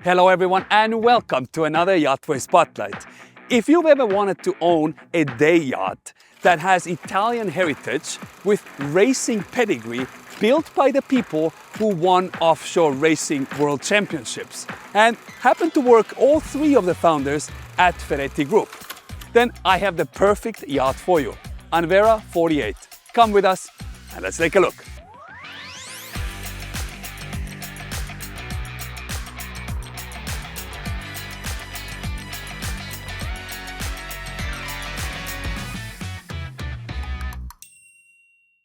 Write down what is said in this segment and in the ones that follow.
Hello everyone and welcome to another YachtWay Spotlight. If you've ever wanted to own a day yacht that has Italian heritage with racing pedigree built by the people who won offshore racing world championships and happen to work all three of the founders at Ferretti Group, then I have the perfect yacht for you, Anvera 48. Come with us and let's take a look.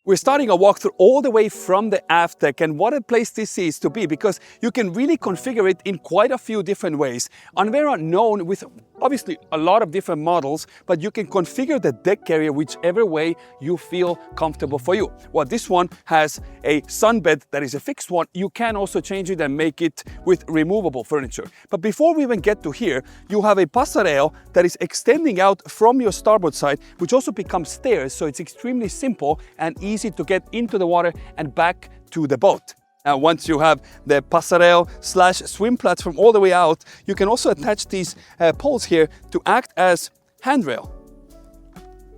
We're starting a walkthrough all the way from the aft deck, and what a place this is to be because you can really configure it in quite a few different ways. Anvera known with obviously a lot of different models, but you can configure the deck area whichever way you feel comfortable for you. Well, this one has a sunbed that is a fixed one. You can also change it and make it with removable furniture. But before we even get to here, you have a passerelle that is extending out from your starboard side, which also becomes stairs, so it's extremely simple and easy to get into the water and back to the boat. Now, once you have the passerelle / swim platform all the way out, you can also attach these poles here to act as handrail.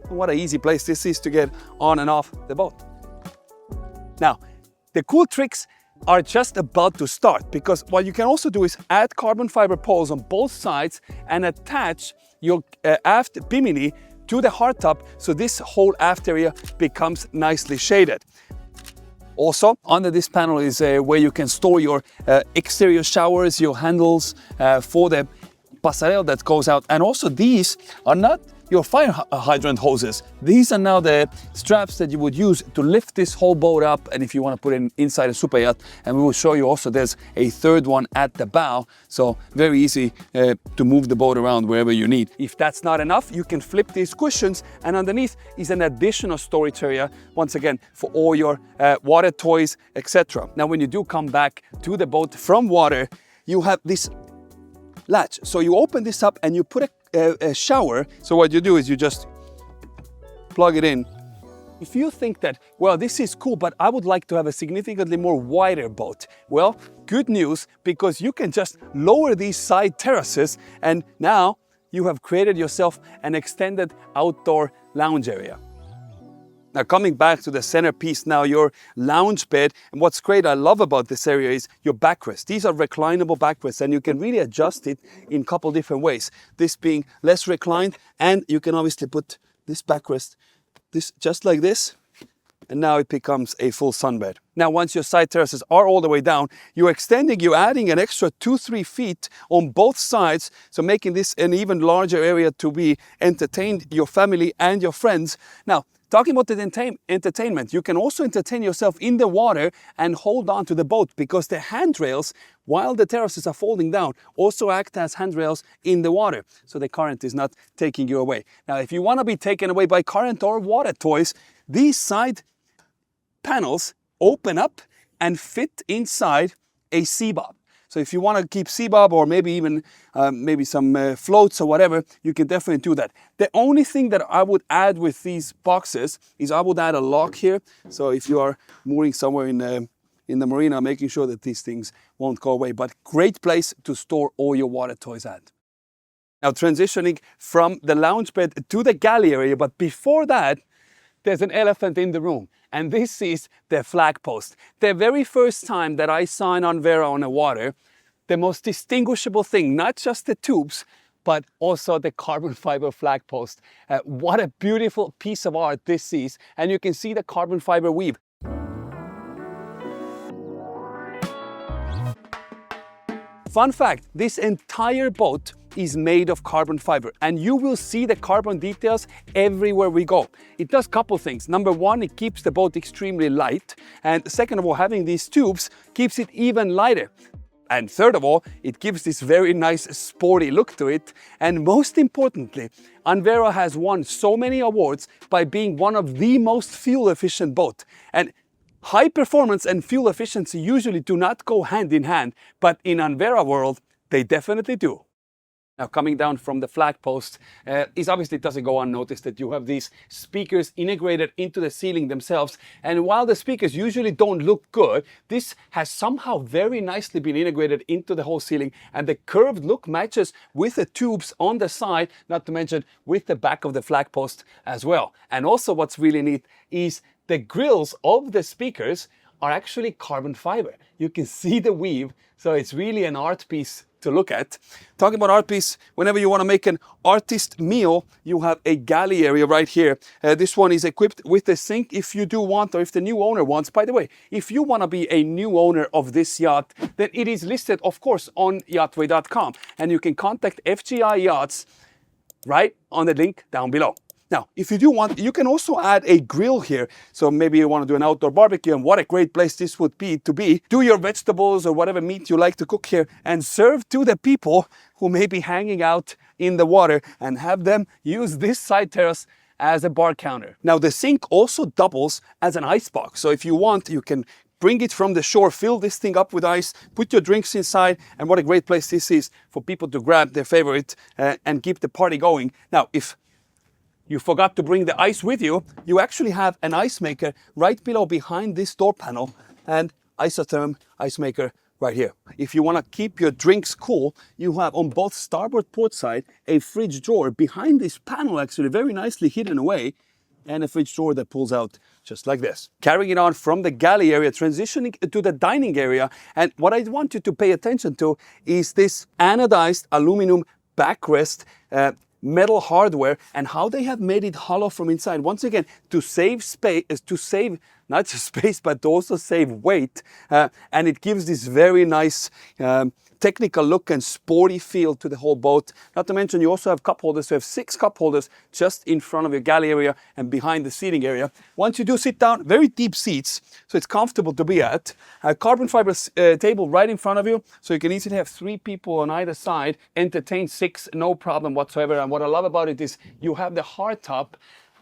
What an easy place this is to get on and off the boat. Now, the cool tricks are just about to start because what you can also do is add carbon fiber poles on both sides and attach your aft bimini to the hardtop, so this whole aft area becomes nicely shaded. Also, under this panel is where you can store your exterior showers, your handles for the passerelle that goes out. And also these are not your fire hydrant hoses. These are now the straps that you would use to lift this whole boat up, and if you want to put it inside a super yacht. And we will show you also there's a third one at the bow, so very easy to move the boat around wherever you need. If that's not enough, you can flip these cushions, and underneath is an additional storage area, once again, for all your water toys, etc. Now, when you do come back to the boat from water, you have this latch. So you open this up and you put a shower. So what you do is you just plug it in. If you think that, well, this is cool, but I would like to have a significantly more wider boat. Well, good news, because you can just lower these side terraces and now you have created yourself an extended outdoor lounge area. Now, coming back to the centerpiece now, your lounge bed, and what's great I love about this area is your backrest. These are reclinable backrests and you can really adjust it in a couple different ways. This being less reclined, and you can obviously put this backrest just like this, and now it becomes a full sunbed. Now, once your side terraces are all the way down, you're adding an extra 2-3 feet on both sides, so making this an even larger area to be entertained, your family and your friends. Now, talking about the entertainment, you can also entertain yourself in the water and hold on to the boat because the handrails, while the terraces are folding down, also act as handrails in the water, so the current is not taking you away. Now, if you want to be taken away by current or water toys, these side panels open up and fit inside a sea bob. So if you want to keep sea bob or maybe even some floats or whatever, you can definitely do that. The only thing that I would add with these boxes is I would add a lock here. So if you are mooring somewhere in the marina, making sure that these things won't go away. But great place to store all your water toys at. Now, transitioning from the lounge bed to the galley area, but before that, there's an elephant in the room, and this is the flag post. The very first time that I saw an Anvera on the water, the most distinguishable thing, not just the tubes, but also the carbon fiber flag post. What a beautiful piece of art this is, and you can see the carbon fiber weave. Fun fact, this entire boat is made of carbon fiber, and you will see the carbon details everywhere we go. It does a couple things. Number one, it keeps the boat extremely light, and second of all, having these tubes keeps it even lighter. And third of all, it gives this very nice sporty look to it. And most importantly, Anvera has won so many awards by being one of the most fuel efficient boat. And high performance and fuel efficiency usually do not go hand in hand, but in Anvera world, they definitely do. Now, coming down from the flag post, is obviously it doesn't go unnoticed that you have these speakers integrated into the ceiling themselves. And while the speakers usually don't look good, this has somehow very nicely been integrated into the whole ceiling. And the curved look matches with the tubes on the side, not to mention with the back of the flag post as well. And also what's really neat is the grills of the speakers are actually carbon fiber. You can see the weave, so it's really an art piece to look at. Talking about art piece, whenever you want to make an artist meal, you have a galley area right here. This one is equipped with a sink if you do want, or if the new owner wants. By the way, if you want to be a new owner of this yacht, then it is listed, of course, on YachtWay.com. And you can contact FGI Yachts right on the link down below. Now, if you do want, you can also add a grill here. So maybe you want to do an outdoor barbecue, and what a great place this would be to do your vegetables or whatever meat you like to cook here and serve to the people who may be hanging out in the water, and have them use this side terrace as a bar counter. Now, the sink also doubles as an ice box. So if you want, you can bring it from the shore, fill this thing up with ice, put your drinks inside, and what a great place this is for people to grab their favorite and keep the party going. Now, if you forgot to bring the ice with you, you actually have an ice maker right below behind this door panel, and isotherm ice maker right here. If you want to keep your drinks cool, you have on both starboard port side a fridge drawer behind this panel, actually very nicely hidden away, and a fridge drawer that pulls out just like this. Carrying it on from the galley area, transitioning to the dining area, and what I want you to pay attention to is this anodized aluminum backrest, metal hardware, and how they have made it hollow from inside. Once again, to save space, to save not just space, but to also save weight. And it gives this very nice technical look and sporty feel to the whole boat. Not to mention, you also have cup holders. So you have 6 cup holders just in front of your galley area and behind the seating area. Once you do sit down, very deep seats, so it's comfortable to be at. A carbon fiber table right in front of you, so you can easily have 3 people on either side, entertain 6, no problem whatsoever. And what I love about it is you have the hardtop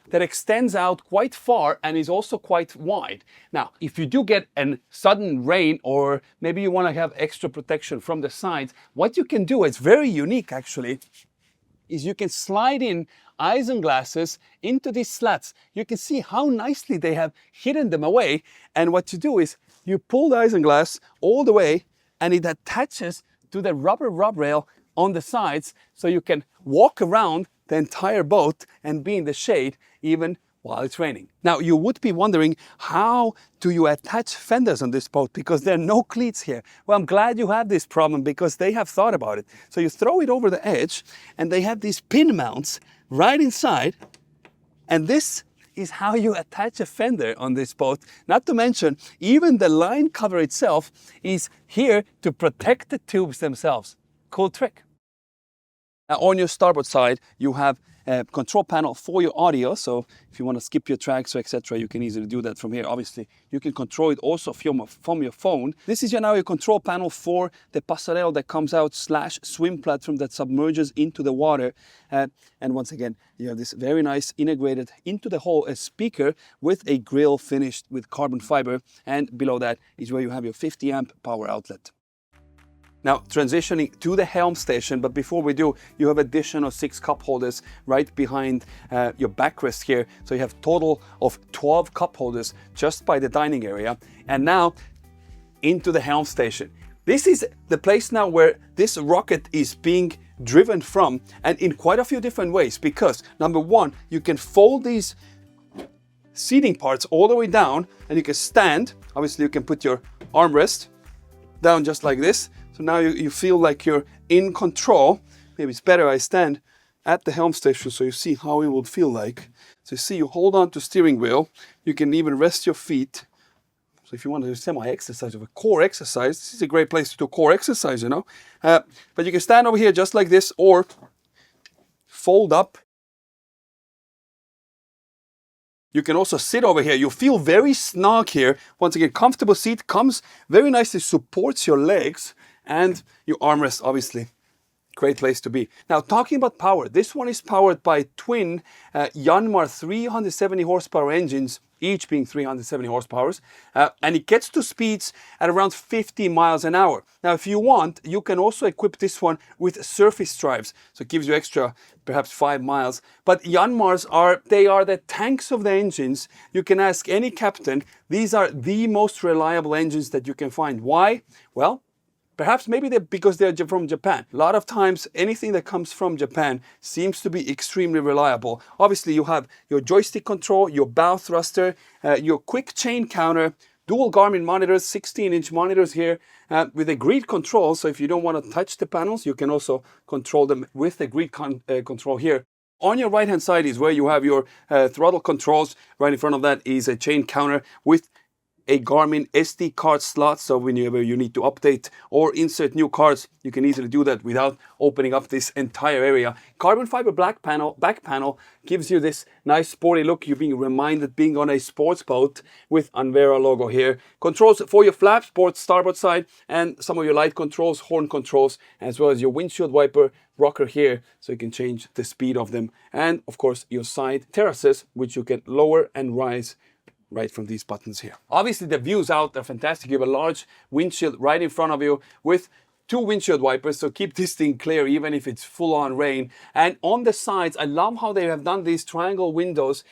that extends out quite far and is also quite wide. Now, if you do get a sudden rain, or maybe you want to have extra protection from the sides, what you can do, it's very unique actually, is you can slide in isinglasses into these slats. You can see how nicely they have hidden them away. And what you do is you pull the isinglass all the way, and it attaches to the rubber rub rail on the sides, so you can walk around the entire boat and be in the shade even while it's raining. Now, you would be wondering, how do you attach fenders on this boat? Because there are no cleats here. Well, I'm glad you have this problem, because they have thought about it. So you throw it over the edge, and they have these pin mounts right inside, and this is how you attach a fender on this boat. Not to mention, even the line cover itself is here to protect the tubes themselves. Cool trick. Now, on your starboard side, you have a control panel for your audio. So if you want to skip your tracks or etc., you can easily do that from here. Obviously, you can control it also from your phone. This is now your control panel for the passerelle that comes out / swim platform that submerges into the water. And once again, you have this very nice integrated into the whole speaker with a grill finished with carbon fiber. And below that is where you have your 50 amp power outlet. Now, transitioning to the helm station, but before we do, you have additional 6 cup holders right behind your backrest here. So you have total of 12 cup holders just by the dining area. And now into the helm station. This is the place now where this rocket is being driven from, and in quite a few different ways, because number one, you can fold these seating parts all the way down, and you can stand. Obviously, you can put your armrest down just like this. So now you feel like you're in control. Maybe it's better I stand at the helm station so you see how it would feel like. So you see, you hold on to steering wheel. You can even rest your feet. So if you want to do semi-exercise or a core exercise, this is a great place to do core exercise, you know. But you can stand over here just like this, or fold up. You can also sit over here. You feel very snug here. Once again, comfortable seat, comes very nicely, supports your legs, and your armrest, obviously. Great place to be. Now, talking about power, this one is powered by twin Yanmar 370 horsepower engines each being 370 horsepower. And it gets to speeds at around 50 miles an hour. Now, if you want, you can also equip this one with surface drives. So it gives you extra, perhaps 5 miles. But Yanmars they are the tanks of the engines. You can ask any captain, these are the most reliable engines that you can find. Why? Well, perhaps maybe because they're from Japan. A lot of times, anything that comes from Japan seems to be extremely reliable. Obviously, you have your joystick control, your bow thruster, your quick chain counter, dual Garmin monitors, 16-inch monitors here with a grid control. So if you don't want to touch the panels, you can also control them with the grid control here. On your right-hand side is where you have your throttle controls. Right in front of that is a chain counter with a Garmin SD card slot, so whenever you need to update or insert new cards, you can easily do that without opening up this entire area. Carbon fiber back panel gives you this nice sporty look. You're being reminded being on a sports boat with Anvera logo here. Controls for your flaps, port starboard side, and some of your light controls, horn controls, as well as your windshield wiper rocker here, so you can change the speed of them. And of course, your side terraces, which you can lower and rise right from these buttons here. Obviously, the views out are fantastic. You have a large windshield right in front of you with 2 windshield wipers, so keep this thing clear even if it's full-on rain. And on the sides, I love how they have done these triangle windows.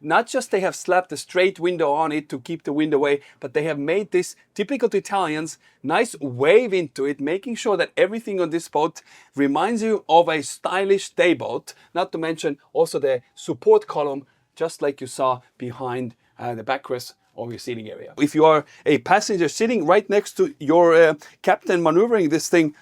Not just they have slapped a straight window on it to keep the wind away, but they have made this, typical to Italians, nice wave into it, making sure that everything on this boat reminds you of a stylish day boat. Not to mention also the support column, just like you saw behind the backrest of your seating area. If you are a passenger sitting right next to your captain maneuvering this thing,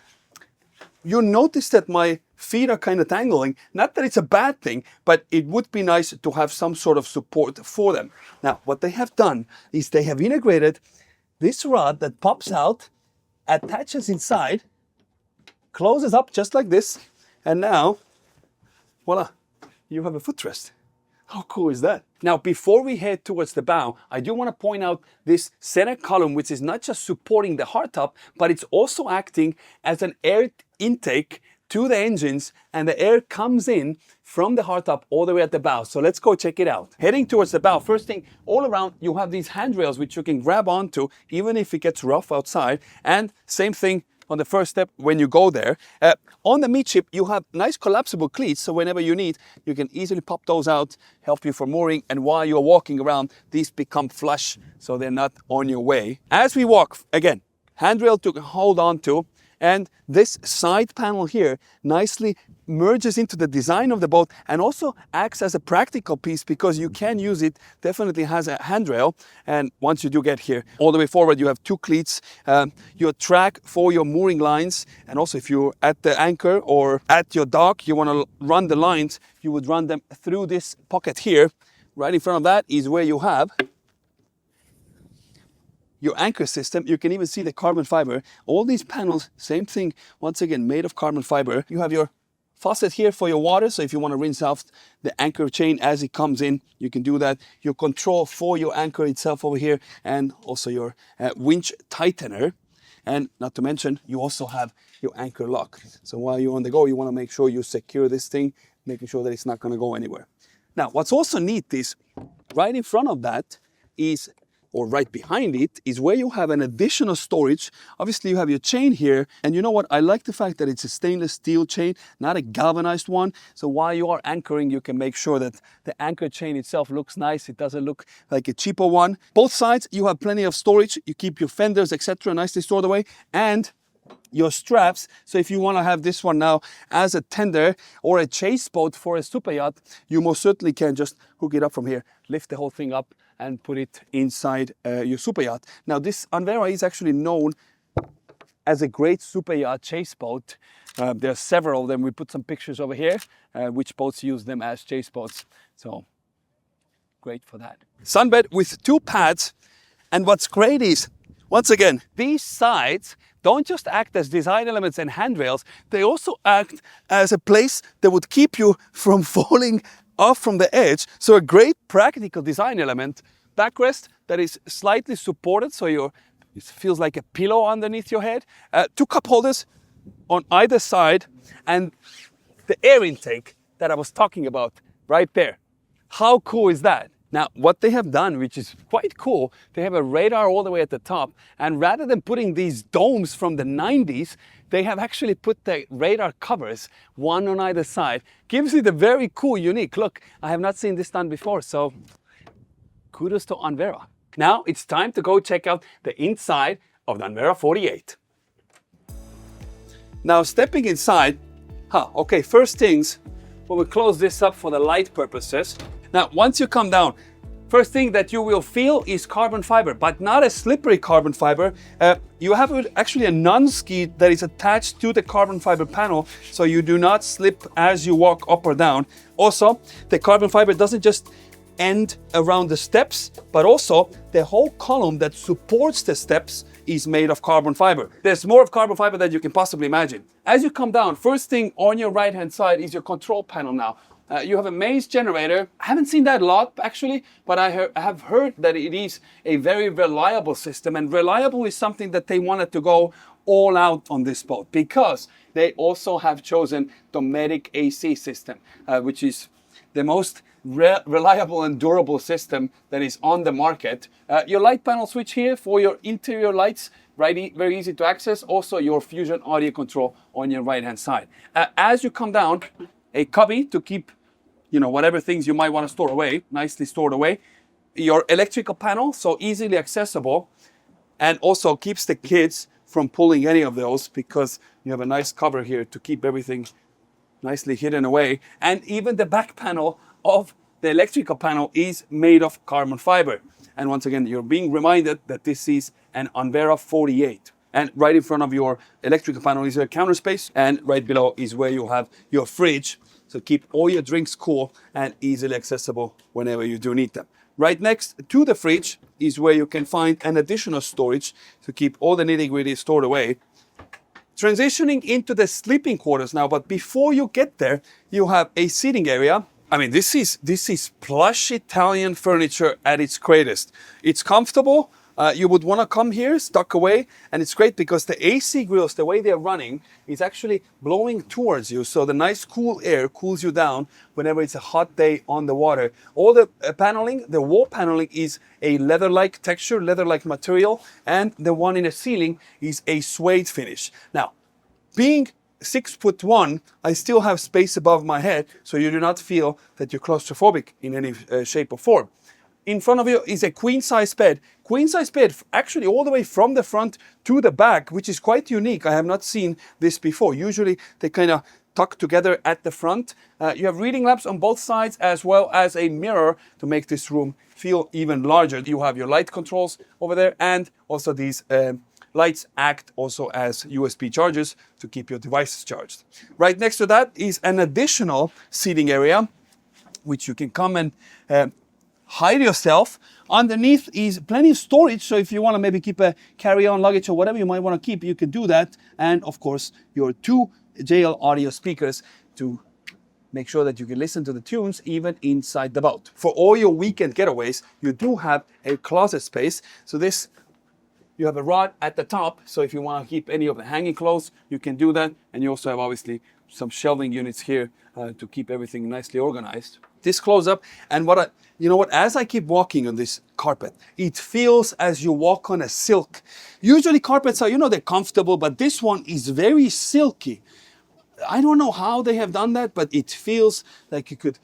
you notice that my feet are kind of tangling. Not that it's a bad thing, but it would be nice to have some sort of support for them. Now, what they have done is they have integrated this rod that pops out, attaches inside, closes up just like this, and now, voila, you have a footrest. How cool is that? Now, before we head towards the bow, I do want to point out this center column, which is not just supporting the hardtop, but it's also acting as an air intake to the engines, and the air comes in from the hardtop all the way at the bow. So let's go check it out. Heading towards the bow, first thing, all around you have these handrails which you can grab onto even if it gets rough outside, and same thing on the first step when you go there. On the midship, you have nice collapsible cleats, so whenever you need, you can easily pop those out, help you for mooring, and while you're walking around, these become flush, so they're not on your way. As we walk, again, handrail to hold on to, and this side panel here nicely merges into the design of the boat and also acts as a practical piece because you can use it, definitely has a handrail. And once you do get here, all the way forward, you have 2 cleats, your track for your mooring lines. And also if you're at the anchor or at your dock, you want to run the lines, you would run them through this pocket here. Right in front of that is where you have your anchor system. You can even see the carbon fiber. All these panels, same thing, once again, made of carbon fiber. You have your faucet here for your water, so if you want to rinse out the anchor chain as it comes in, you can do that. Your control for your anchor itself over here, and also your winch tightener. And not to mention, you also have your anchor lock. So while you're on the go, you want to make sure you secure this thing, making sure that it's not going to go anywhere. Now, what's also neat is right in front of that is, or right behind it, is where you have an additional storage. Obviously, you have your chain here. And you know what? I like the fact that it's a stainless steel chain, not a galvanized one. So while you are anchoring, you can make sure that the anchor chain itself looks nice. It doesn't look like a cheaper one. Both sides, you have plenty of storage. You keep your fenders, etc., nicely stored away. And your straps, so if you want to have this one now as a tender or a chase boat for a super yacht, you most certainly can just hook it up from here, lift the whole thing up and put it inside your super yacht. Now this Anvera is actually known as a great super yacht chase boat. There are several of them. We put some pictures over here, which boats use them as chase boats. So great for that. Sunbed with 2 pads. And what's great is, once again, these sides don't just act as design elements and handrails, they also act as a place that would keep you from falling off from the edge. So a great practical design element. Backrest that is slightly supported, so it feels like a pillow underneath your head. 2 cup holders on either side, and the air intake that I was talking about right there. How cool is that? Now, what they have done, which is quite cool, they have a radar all the way at the top, and rather than putting these domes from the 90s, they have actually put the radar covers, one on either side. Gives it a very cool, unique look. I have not seen this done before, so kudos to Anvera. Now, it's time to go check out the inside of the Anvera 48. Now, stepping inside, okay, first things, we'll close this up for the light purposes. Now, once you come down, first thing that you will feel is carbon fiber, but not a slippery carbon fiber. You have actually a non-skid that is attached to the carbon fiber panel, so you do not slip as you walk up or down. Also, the carbon fiber doesn't just end around the steps, but also the whole column that supports the steps is made of carbon fiber. There's more of carbon fiber than you can possibly imagine. As you come down, first thing on your right-hand side is your control panel now. You have a mains generator. I haven't seen that a lot actually, but I have heard that it is a very reliable system, and reliable is something that they wanted to go all out on this boat because they also have chosen Dometic AC system, which is the most reliable and durable system that is on the market. Your light panel switch here for your interior lights, right, very easy to access. Also your Fusion audio control on your right hand side. As you come down, a cubby to keep whatever things you might want to store away, nicely stored away. Your electrical panel, so easily accessible, and also keeps the kids from pulling any of those because you have a nice cover here to keep everything nicely hidden away. And even the back panel of the electrical panel is made of carbon fiber. And once again, you're being reminded that this is an Anvera 48. And right in front of your electrical panel is your counter space, and right below is where you'll have your fridge. So keep all your drinks cool and easily accessible whenever you do need them. Right next to the fridge is where you can find an additional storage to keep all the nitty-gritty stored away. Transitioning into the sleeping quarters now, but before you get there, you have a seating area. I mean, this is plush Italian furniture at its greatest. It's comfortable. You would want to come here, tuck away, and it's great because the AC grills, the way they're running, is actually blowing towards you. So the nice cool air cools you down whenever it's a hot day on the water. All the paneling, the wall paneling is a leather-like texture, leather-like material, and the one in the ceiling is a suede finish. Now, being 6'1", I still have space above my head, so you do not feel that you're claustrophobic in any shape or form. In front of you is a queen-size bed. Queen-size bed actually all the way from the front to the back, which is quite unique. I have not seen this before. Usually they kind of tuck together at the front. You have reading lamps on both sides as well as a mirror to make this room feel even larger. You have your light controls over there, and also these lights act also as USB chargers to keep your devices charged. Right next to that is an additional seating area, which you can come and hide yourself. Underneath is plenty of storage, so if you want to maybe keep a carry-on luggage or whatever you might want to keep, you can do that. And of course, your 2 JL audio speakers to make sure that you can listen to the tunes even inside the boat. For all your weekend getaways, you do have a closet space. So this, you have a rod at the top, so if you want to keep any of the hanging clothes, you can do that. And you also have obviously some shelving units here to keep everything nicely organized. This close up, and as I keep walking on this carpet, it feels as you walk on a silk. Usually carpets are, they're comfortable, but this one is very silky. I don't know how they have done that, but it feels like you could,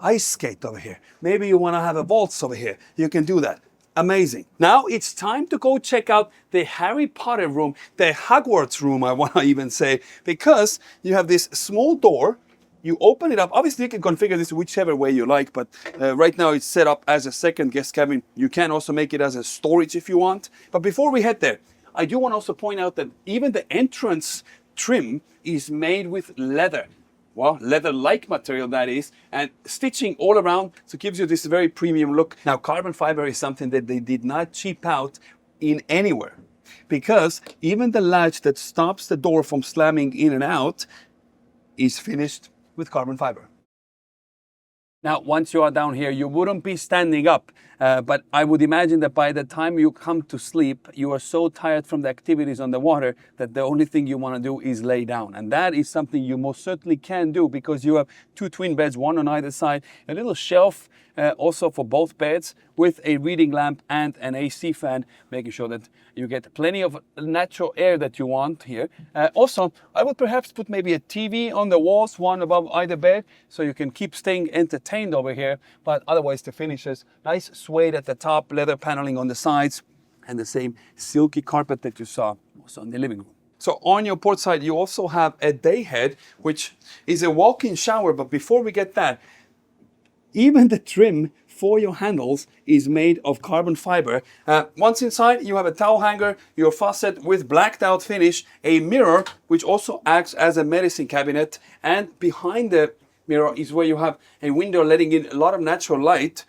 ice skate over here. Maybe you want to have a waltz over here. You can do that. Amazing. Now it's time to go check out the Harry Potter room, the Hogwarts room, I want to even say, because you have this small door. You open it up. Obviously, you can configure this whichever way you like, but right now it's set up as a second guest cabin. You can also make it as a storage if you want. But before we head there, I do want to also point out that even the entrance trim is made with leather. Well, leather-like material that is, and stitching all around, so it gives you this very premium look. Now, carbon fiber is something that they did not cheap out in anywhere, because even the latch that stops the door from slamming in and out is finished with carbon fiber. Now, once you are down here, you wouldn't be standing up, but I would imagine that by the time you come to sleep, you are so tired from the activities on the water that the only thing you want to do is lay down. And that is something you most certainly can do because you have 2 twin beds, one on either side, a little shelf also for both beds, with a reading lamp and an AC fan, making sure that you get plenty of natural air that you want here. Also, I would perhaps put maybe a TV on the walls, one above either bed, so you can keep staying entertained over here. But otherwise, the finishes, nice suede at the top, leather paneling on the sides, and the same silky carpet that you saw also in the living room. So on your port side, you also have a day head, which is a walk-in shower. But before we get that, even the trim for your handles is made of carbon fiber. Once inside, you have a towel hanger, your faucet with blacked out finish, a mirror, which also acts as a medicine cabinet. And behind the mirror is where you have a window letting in a lot of natural light.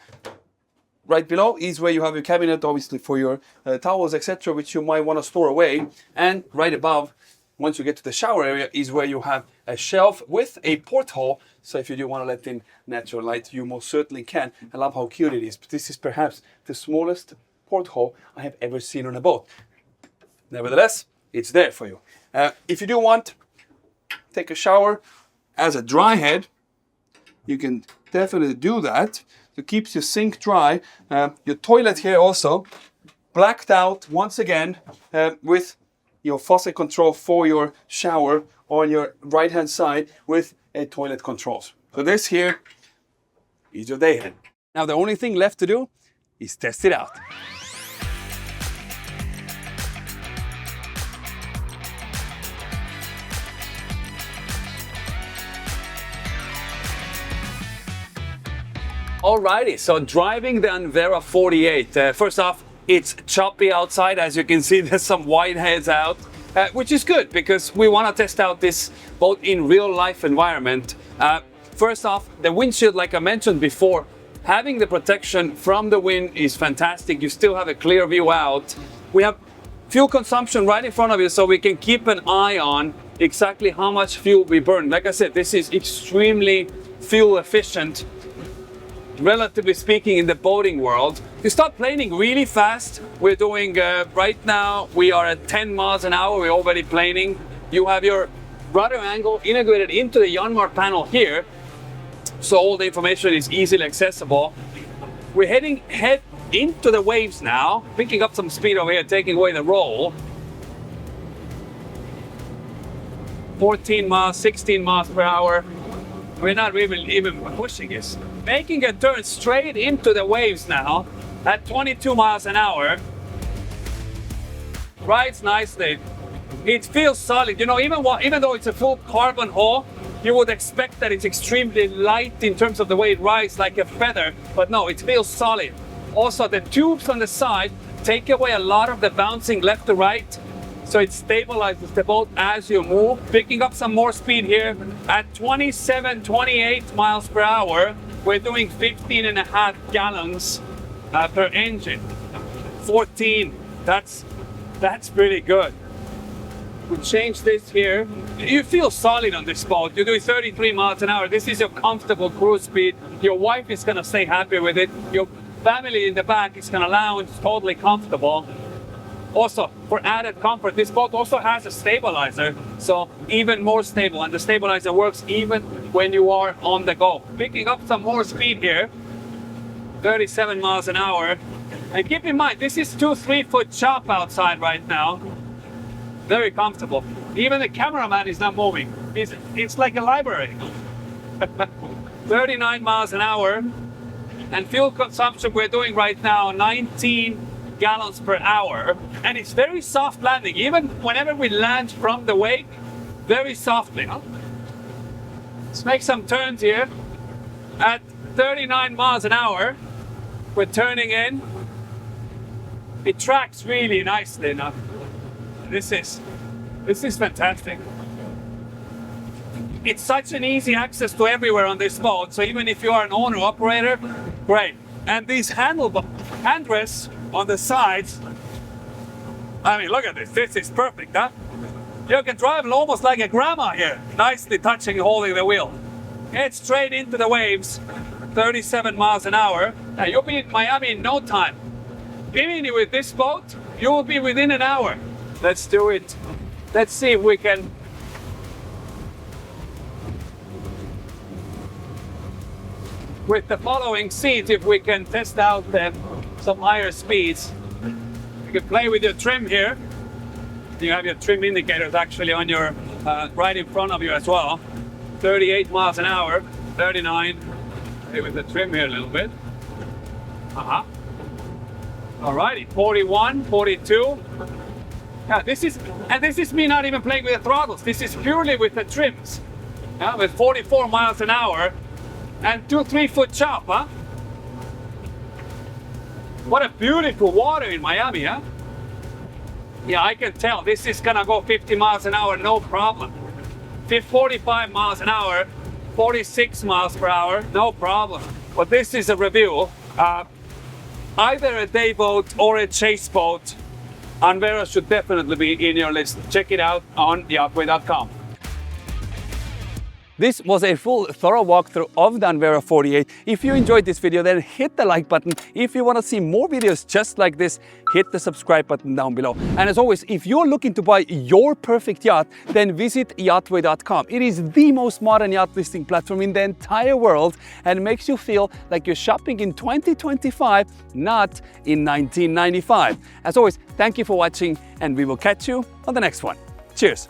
Right below is where you have your cabinet, obviously, for your towels, etc., which you might want to store away. And right above, once you get to the shower area, is where you have a shelf with a porthole. So if you do want to let in natural light, you most certainly can. I love how cute it is. But this is perhaps the smallest porthole I have ever seen on a boat. Nevertheless, it's there for you. If you do want to take a shower as a dry head, you can definitely do that. It keeps your sink dry. Your toilet here also blacked out once again with your faucet control for your shower on your right hand side with a toilet controls. So this here is your day head. Now the only thing left to do is test it out. Alrighty, so driving the Anvera 48. First off, it's choppy outside. As you can see, there's some whiteheads out, which is good because we want to test out this boat in real life environment. First off, the windshield, like I mentioned before, having the protection from the wind is fantastic. You still have a clear view out. We have fuel consumption right in front of you, so we can keep an eye on exactly how much fuel we burn. Like I said, this is extremely fuel efficient, relatively speaking, in the boating world. You start planing really fast. We're doing, right now, we are at 10 miles an hour. We're already planing. You have your rudder angle integrated into the Yanmar panel here, so all the information is easily accessible. We're head into the waves now, picking up some speed over here, taking away the roll. 14 miles, 16 miles per hour. We're not even pushing this. Making a turn straight into the waves now at 22 miles an hour. Rides nicely. It feels solid. You know, even though it's a full carbon hull, you would expect that it's extremely light in terms of the way it rides, like a feather, but no, it feels solid. Also, the tubes on the side take away a lot of the bouncing left to right, so it stabilizes the boat as you move. Picking up some more speed here at 27, 28 miles per hour. We're doing 15.5 gallons per engine. 14, that's pretty good. We change this here. You feel solid on this boat. You're doing 33 miles an hour. This is your comfortable cruise speed. Your wife is gonna stay happy with it. Your family in the back is gonna lounge totally comfortable. Also, for added comfort, this boat also has a stabilizer, so even more stable, and the stabilizer works even when you are on the go. Picking up some more speed here, 37 miles an hour. And keep in mind, this is 2-3 foot chop outside right now. Very comfortable. Even the cameraman is not moving. It's like a library. 39 miles an hour. And fuel consumption we're doing right now, 19 gallons per hour. And it's very soft landing. Even whenever we land from the wake, very softly. Huh? Let's make some turns here. At 39 miles an hour, we're turning in. It tracks really nicely now. This is fantastic. It's such an easy access to everywhere on this boat, so even if you are an owner operator, great. And these handrests on the sides, I mean, look at this. This is perfect, huh? You can drive almost like a grandma here, nicely touching and holding the wheel. Head straight into the waves, 37 miles an hour. Now you'll be in Miami in no time. Even with this boat, you will be within an hour. Let's do it. Let's see if we can. with the following, see if we can test out some higher speeds. You can play with your trim here. You have your trim indicators actually on your right in front of you as well. 38 miles an hour, 39. Play with the trim here a little bit. Alrighty, 41, 42. Yeah, this is me not even playing with the throttles. This is purely with the trims. Yeah, with 44 miles an hour and 2-3 foot chop, huh? What a beautiful water in Miami, huh? Yeah, I can tell this is gonna go 50 miles an hour, no problem. 45 miles an hour, 46 miles per hour, no problem. But this is a review. Either a day boat or a chase boat, Anvera should definitely be in your list. Check it out on YachtWay.com. This was a full thorough walkthrough of the Anvera 48. If you enjoyed this video, then hit the like button. If you want to see more videos just like this, hit the subscribe button down below. And as always, if you're looking to buy your perfect yacht, then visit YachtWay.com. It is the most modern yacht listing platform in the entire world and makes you feel like you're shopping in 2025, not in 1995. As always, thank you for watching and we will catch you on the next one. Cheers.